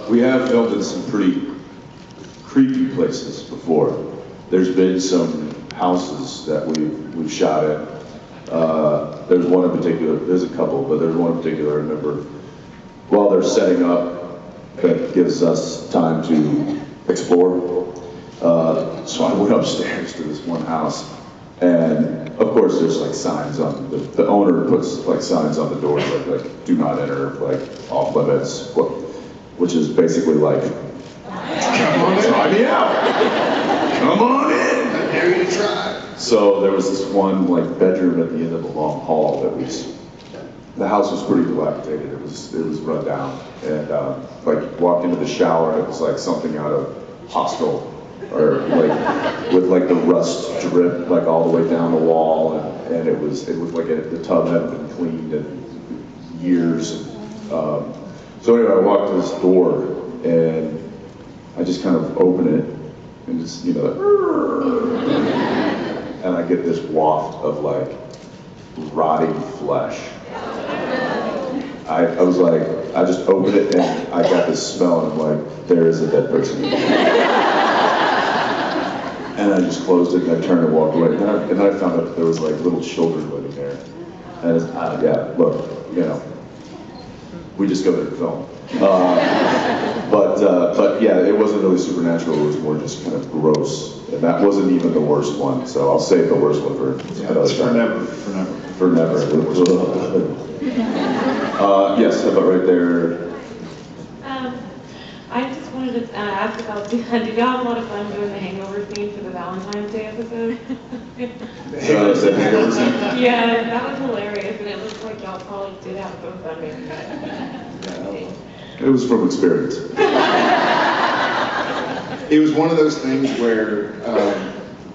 We have filmed in some pretty creepy places before. There's been some houses that we've shot in. There's one in particular, there's a couple, but there's one in particular I remember. While they're setting up, that gives us time to explore. So I went upstairs to this one house, and of course there's like signs on, the owner puts like signs on the doors like do not enter, like off limits, which is basically like, come on, try me out. Come on in. I dare you to try. So there was this one like bedroom at the end of a long hall that the house was pretty dilapidated. It was run down, and like walked into the shower, and it was like something out of Hostel, or like with like the rust drip like all the way down the wall, and it was like the tub hadn't been cleaned in years. So anyway, I walked to this door, and I just kind of open it, and just, you know, and I get this waft of like rotting flesh. I was like, I just opened it, and I got this smell, and I'm like, there is a dead person in here. And I just closed it, and I turned and walked away. And then I found out that there was like little children living there. And it's, yeah, look, you know, we just go there to film. But yeah, it wasn't really supernatural. It was more just kind of gross, and that wasn't even the worst one. So I'll save the worst one for another time. For never. Yes, how about right there? I just wanted to ask about, did y'all have a lot of fun doing the hangover scene for the Valentine's Day episode? The hangover scene? Yeah, that was hilarious, and it looks like y'all probably did have some fun making that. It was from experience. It was one of those things where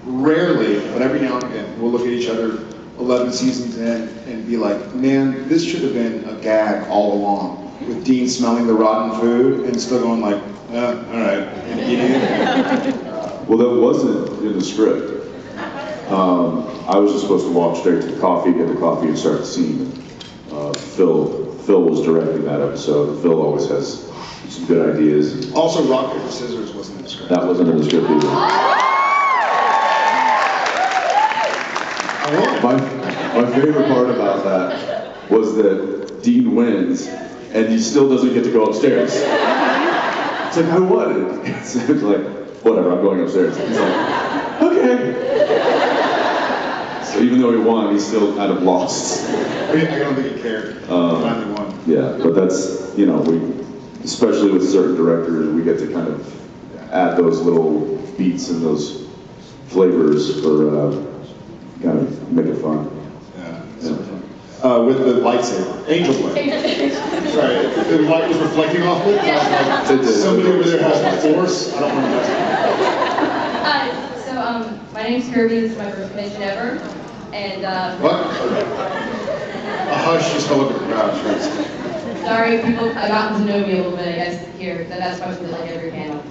rarely, but every now and again, we'll look at each other 11 seasons in and be like, man, this should have been a gag all along. With Dean smelling the rotten food and still going like, all right, and eating it. Well, that wasn't in the script. I was just supposed to walk straight to the coffee, get the coffee, and start the scene. Phil was directing that episode. Phil always has some good ideas. Also, rock, paper, scissors wasn't in the script. That wasn't in the script either. My favorite part about that was that Dean wins, and he still doesn't get to go upstairs. It's like, I won. It's like, whatever, I'm going upstairs. He's like, okay. So even though he won, he's still kind of lost. I don't think he cared. He finally won. Yeah, but that's, you know, especially with certain directors, we get to kind of add those little beats and those flavors for kind of make it fun. Yeah, super fun. With the lightsaber, angel blade. Sorry, the light was reflecting off it. I was like, somebody over there has the force. I don't want to mess Hi, so my name's Kirby. This is my first convention ever, and What? A hush, just fell over the crowd. sorry, people have gotten to know me a little bit, I guess, here. That's why we like every panel.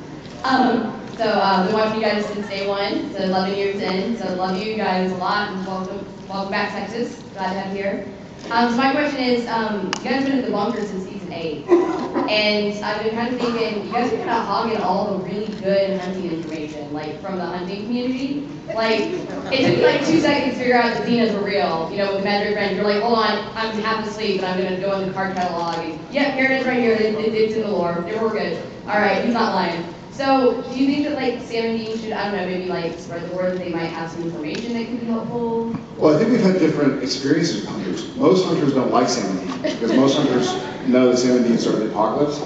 So I've been watching you guys since day one, so 11 years in. So love you guys a lot, and welcome back, Texas. Glad to have you here. So my question is, you guys have been at the bunker since season 8, and I've been kind of thinking, you guys are kind of hogging all the really good hunting information, like from the hunting community. Like, it took me like 2 seconds to figure out that Xenos were real, you know, with Imaginary Friends. You're like, hold on, I'm half asleep, and I'm going to go in the card catalog, and yep, here it is right here, it's in the lore, we're good. All right, he's not lying. So, do you think that like Sam and Dean should, I don't know, maybe like spread the word that they might have some information that could be helpful? Well, I think we've had different experiences with hunters. Most hunters don't like Sam and Dean because most hunters know that Sam and Dean started the apocalypse. I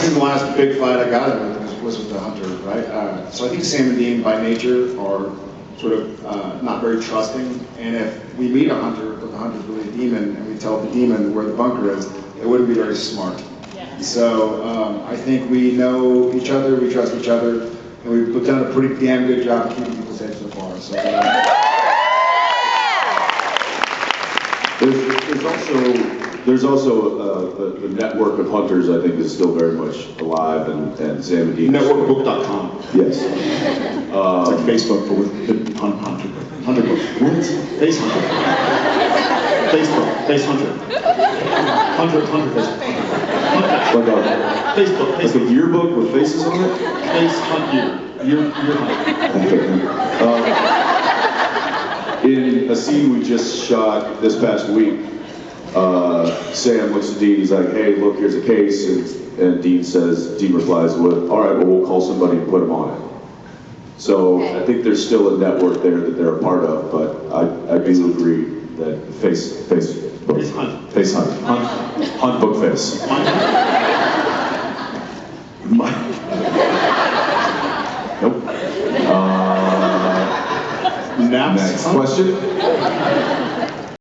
think the last big fight I got in with was with the hunter, right? So I think Sam and Dean by nature are sort of not very trusting, and if we meet a hunter, but the hunter's really a demon, and we tell the demon where the bunker is, it wouldn't be very smart. So I think we know each other, we trust each other, and we've done a pretty damn good job of keeping people safe so far. So, there's also a network of hunters I think is still very much alive, and Sam and Dean. Networkbook.com. Yes. It's like Facebook, but with hunter book. What? Face hunter. Facebook. Face hunter. Hunter. Facebook. Like Facebook, a Facebook, yearbook with faces on it? Face Hunt Year Hunt. In a scene we just shot this past week, Sam looks at Dean, he's like, hey, look, here's a case, and Dean replies with, all right, well, we'll call somebody and put them on it. So I think there's still a network there that they're a part of, but I do agree that face hunt book face. Nope. Naps. Next question.